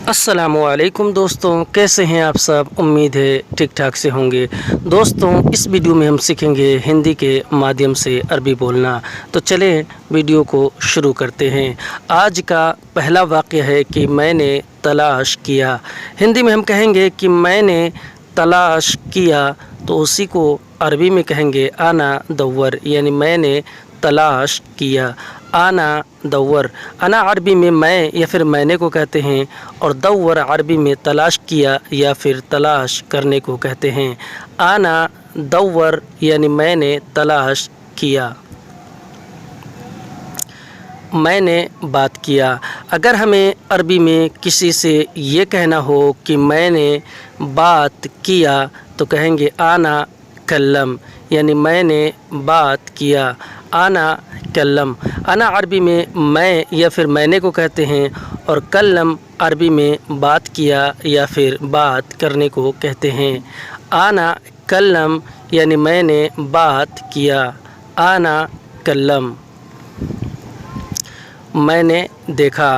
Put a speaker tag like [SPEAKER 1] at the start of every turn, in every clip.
[SPEAKER 1] अस्सलामुअलैकुम दोस्तों, कैसे हैं आप सब। उम्मीद है ठीक ठाक से होंगे। दोस्तों, इस वीडियो में हम सीखेंगे हिंदी के माध्यम से अरबी बोलना। तो चलें वीडियो को शुरू करते हैं। आज का पहला वाक़या है कि मैंने तलाश किया। हिंदी में हम कहेंगे कि मैंने तलाश किया, तो उसी को अरबी में कहेंगे आना दव्वर, यानी मैंने तलाश किया। आना दव्वर, आना अरबी में मैं या फिर मैंने को कहते हैं, और दव्वर अरबी में तलाश किया या फिर तलाश करने को कहते हैं। आना दव्वर यानी मैंने तलाश किया। मैंने बात किया। अगर हमें अरबी में किसी से ये कहना हो कि मैंने बात किया, तो कहेंगे आना कल्लम, यानी मैंने बात किया। आना कल्लम, आना अरबी में मैं या फिर मैंने को कहते हैं, और कल्लम अरबी में बात किया या फिर बात करने को कहते हैं। आना कल्लम यानी मैंने बात किया। आना कल्लम, मैंने देखा।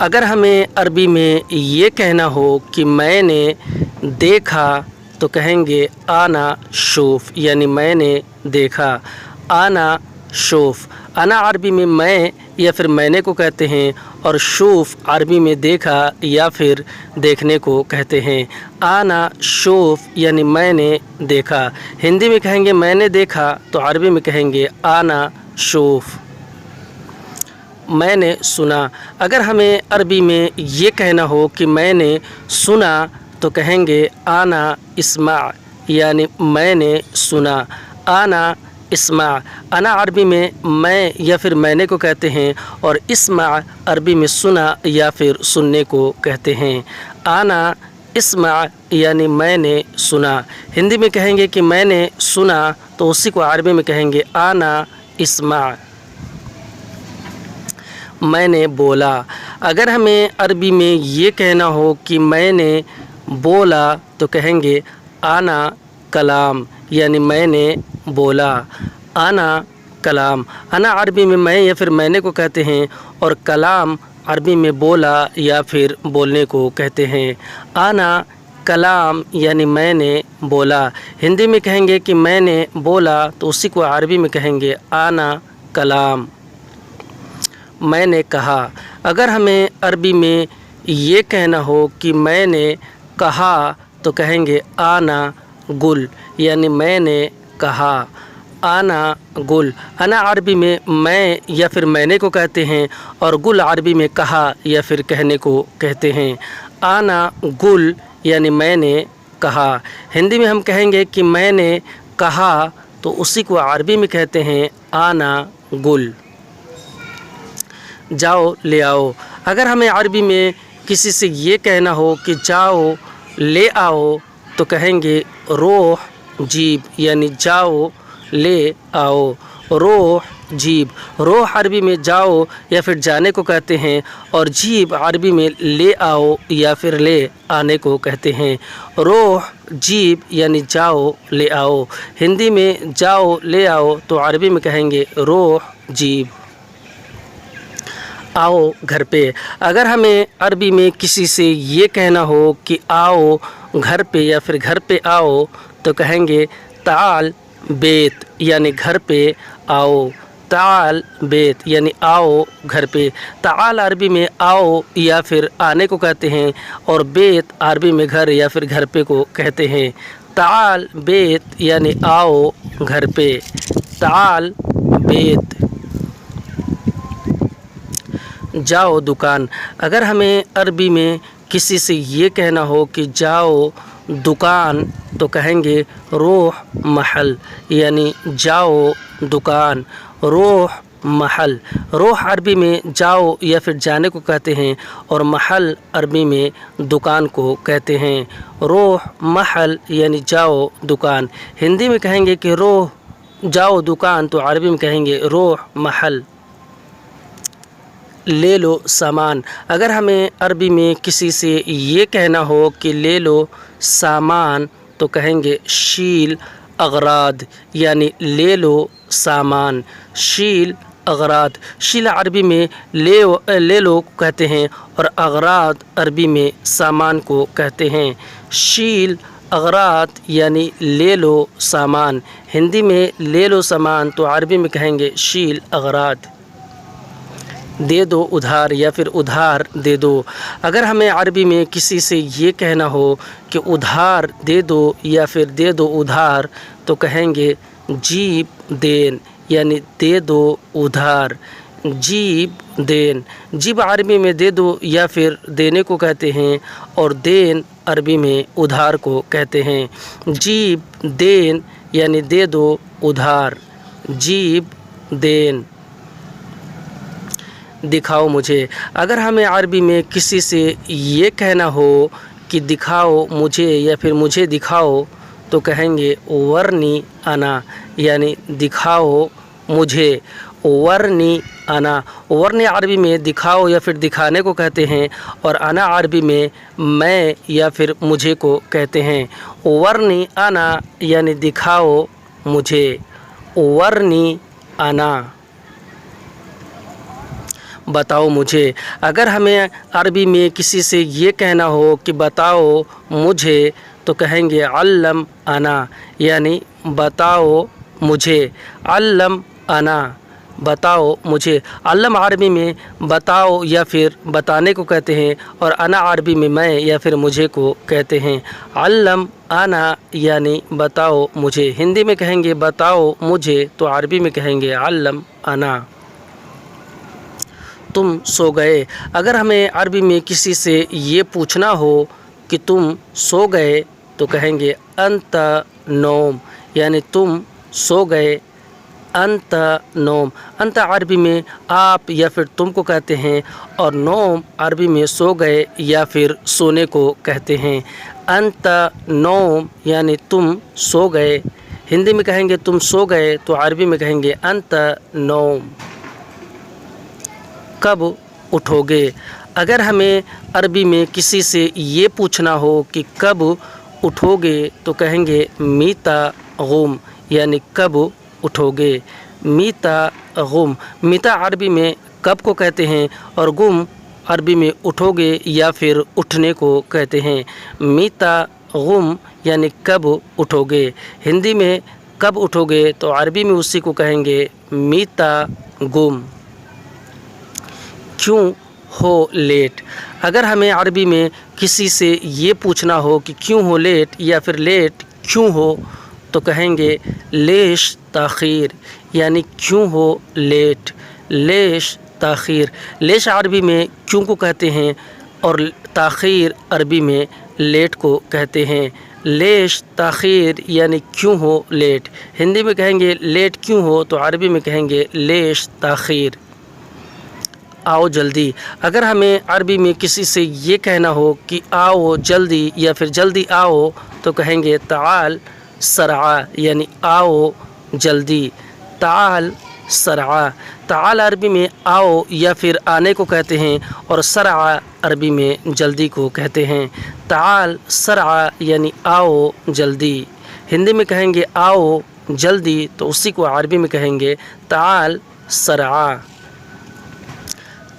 [SPEAKER 1] अगर हमें अरबी में ये कहना हो कि मैंने देखा, तो कहेंगे आना शूफ, यानी मैंने देखा। आना शूफ, आना अरबी में मैं या फिर मैंने को कहते हैं, और शूफ अरबी में देखा या फिर देखने को कहते हैं। आना शूफ यानी मैंने देखा। हिंदी में कहेंगे मैंने देखा, तो अरबी में कहेंगे आना शूफ। मैंने सुना। अगर हमें अरबी में ये कहना हो कि मैंने सुना, तो कहेंगे आना इस्मा, यानी मैंने सुना। आना इस्मा, आना अरबी में मैं या फिर मैंने को कहते हैं, और इस्मा अरबी में सुना या फिर सुनने को कहते हैं। आना इस्मा यानी मैंने सुना। हिंदी में कहेंगे कि मैंने सुना, तो उसी को अरबी में कहेंगे आना इस्मा। मैंने बोला। अगर हमें अरबी में ये कहना हो कि मैंने बोला, तो कहेंगे आना कलाम, यानी मैंने बोला। आना कलाम, आना अरबी में मैं या फिर मैंने को कहते हैं, और कलाम अरबी में बोला या फिर बोलने को कहते हैं। आना कलाम यानी मैंने बोला। हिंदी में कहेंगे कि मैंने बोला, तो उसी को अरबी में कहेंगे आना कलाम। मैंने कहा। अगर हमें अरबी में ये कहना हो कि मैंने कहा, तो कहेंगे आना गुल, यानी मैंने कहा। आना गुल, आना अरबी में मैं या फिर मैंने को कहते हैं, और गुल अरबी में कहा या फिर कहने को कहते हैं। आना गुल यानी मैंने कहा। हिंदी में हम कहेंगे कि मैंने कहा, तो उसी को अरबी में कहते हैं आना गुल। जाओ ले आओ। अगर हमें अरबी में किसी से ये कहना हो कि जाओ ले आओ, तो कहेंगे रोह जीब, यानी जाओ ले आओ। रोह जीब, रोह अरबी में जाओ या फिर जाने को कहते हैं, और जीब अरबी में ले आओ या फिर ले आने को कहते हैं। रोह जीब यानी जाओ ले आओ। हिंदी में जाओ ले आओ, तो अरबी में कहेंगे रोह जीब। आओ घर पे। अगर हमें अरबी में किसी से ये कहना हो कि आओ घर पे या फिर घर पे आओ, तो कहेंगे ताल बेत, यानी घर पे आओ। ताल बेत यानी आओ घर पे। ताल अरबी में आओ या फिर आने को कहते हैं, और बेत अरबी में घर या फिर घर पे को कहते हैं। ताल बेत यानी आओ घर पे। ताल बेत। जाओ दुकान। अगर हमें अरबी में किसी से ये कहना हो कि जाओ दुकान, तो कहेंगे रोह महल, यानी जाओ दुकान। रोह महल, रोह अरबी में जाओ या फिर जाने को कहते हैं, और महल अरबी में दुकान को कहते हैं। रोह महल यानी जाओ दुकान। हिंदी में कहेंगे कि रोह जाओ दुकान, तो अरबी में कहेंगे रोह महल। ले लो सामान। अगर हमें अरबी में किसी से ये कहना हो कि ले लो सामान, तो कहेंगे शील अगराद, यानी ले लो सामान। शील اغراض، شیل عربی میں لے لو کو کہتے ہیں اور اغراض عربی میں سامان کو کہتے ہیں۔ شیل اغراض یعنی لے لو سامان، ہندی میں لے لو سامان تو عربی میں کہیں گے شیل اغراض۔ دے دو ادھار یا پھر ادھار دے دو، اگر ہمیں عربی میں کسی سے یہ کہنا ہو کہ ادھار دے دو یا پھر دے دو ادھار تو کہیں گے جیب دین، یعنی دے دو ادھار، جیب دین۔ جیب عربی میں دے دو یا پھر دینے کو کہتے ہیں اور دین عربی میں ادھار کو کہتے ہیں۔ جیب دین یعنی دے دو ادھار، جیب دین۔ دکھاؤ مجھے، اگر ہمیں عربی میں کسی سے یہ کہنا ہو کہ دکھاؤ مجھے یا پھر مجھے دکھاؤ تو کہیں گے ورنی انا، یعنی دکھاؤ مجھے، ورنی انا۔ ورنی عربی میں دکھاؤ یا پھر دکھانے کو کہتے ہیں اور انا عربی میں میں یا پھر مجھے کو کہتے ہیں۔ ورنی انا یعنی دکھاؤ مجھے، ورنی انا۔ بتاؤ مجھے، اگر ہمیں عربی میں کسی سے یہ کہنا ہو کہ بتاؤ مجھے تو کہیں گے علم انا، یعنی بتاؤ مجھے، علم انا، بتاؤ مجھے۔ علم عربی میں بتاؤ یا پھر بتانے کو کہتے ہیں اور انا عربی میں یا پھر مجھے کو کہتے ہیں۔ علم انا یعنی بتاؤ مجھے، ہندی میں کہیں گے بتاؤ مجھے تو عربی میں کہیں گے علم انا۔ تم سو گئے، اگر ہمیں عربی میں کسی سے یہ پوچھنا ہو کہ تم سو گئے تو کہیں گے انت نوم، یعنی تم سو گئے، انت نوم۔ انت عربی میں آپ یا پھر تم کو کہتے ہیں اور نوم عربی میں سو گئے یا پھر سونے کو کہتے ہیں۔ انت نوم یعنی تم سو گئے، ہندی میں کہیں گے تم سو گئے تو عربی میں کہیں گے انت نوم۔ کب اٹھو گے، اگر ہمیں عربی میں کسی سے یہ پوچھنا ہو کہ کب اٹھو گے تو کہیں گے میتا غم، یعنی کب اٹھو گے، میتا غم۔ میتا عربی میں کب کو کہتے ہیں اور غم عربی میں اٹھو گے یا پھر اٹھنے کو کہتے ہیں۔ میتا غم یعنی کب اٹھو گے، ہندی میں کب اٹھو گے تو عربی میں اسی کو کہیں گے میتا غم۔ کیوں ہو لیٹ، اگر ہمیں عربی میں کسی سے یہ پوچھنا ہو کہ کیوں ہو لیٹ یا پھر لیٹ کیوں ہو تو کہیں گے لیش تاخیر، یعنی کیوں ہو لیٹ، لیش تاخیر۔ لیش عربی میں کیوں کو کہتے ہیں اور تاخیر عربی میں لیٹ کو کہتے ہیں۔ لیش تاخیر یعنی کیوں ہو لیٹ، ہندی میں کہیں گے لیٹ کیوں ہو تو عربی میں کہیں گے لیش تاخیر۔ آؤ جلدی، اگر ہمیں عربی میں کسی سے یہ کہنا ہو کہ آؤ جلدی یا پھر جلدی آؤ تو کہیں گے تعال سرعا، یعنی آؤ جلدی، تعال سرعا۔ تعال عربی میں آؤ یا پھر آنے کو کہتے ہیں اور سرعا عربی میں جلدی کو کہتے ہیں۔ تعال سرعا یعنی آؤ جلدی، ہندی میں کہیں گے آؤ جلدی تو اسی کو عربی میں کہیں گے تعال سرعا۔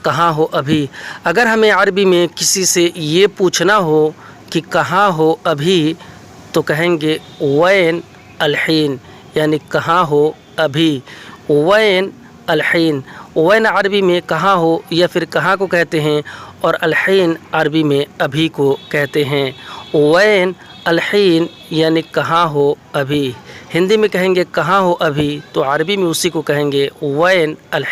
[SPEAKER 1] کہاں ہو ابھی، اگر ہمیں عربی میں کسی سے یہ پوچھنا ہو کہ کہاں ہو ابھی تو کہیں گے وین الحین، یعنی کہاں ہو ابھی، وین الحین۔ وین عربی میں کہاں ہو یا پھر کہاں کو کہتے ہیں اور الحین عربی میں ابھی کو کہتے ہیں۔ وین الحین یعنی کہاں ہو ابھی، ہندی میں کہیں گے کہاں ہو ابھی تو عربی میں اسی کو کہیں گے وین الحین۔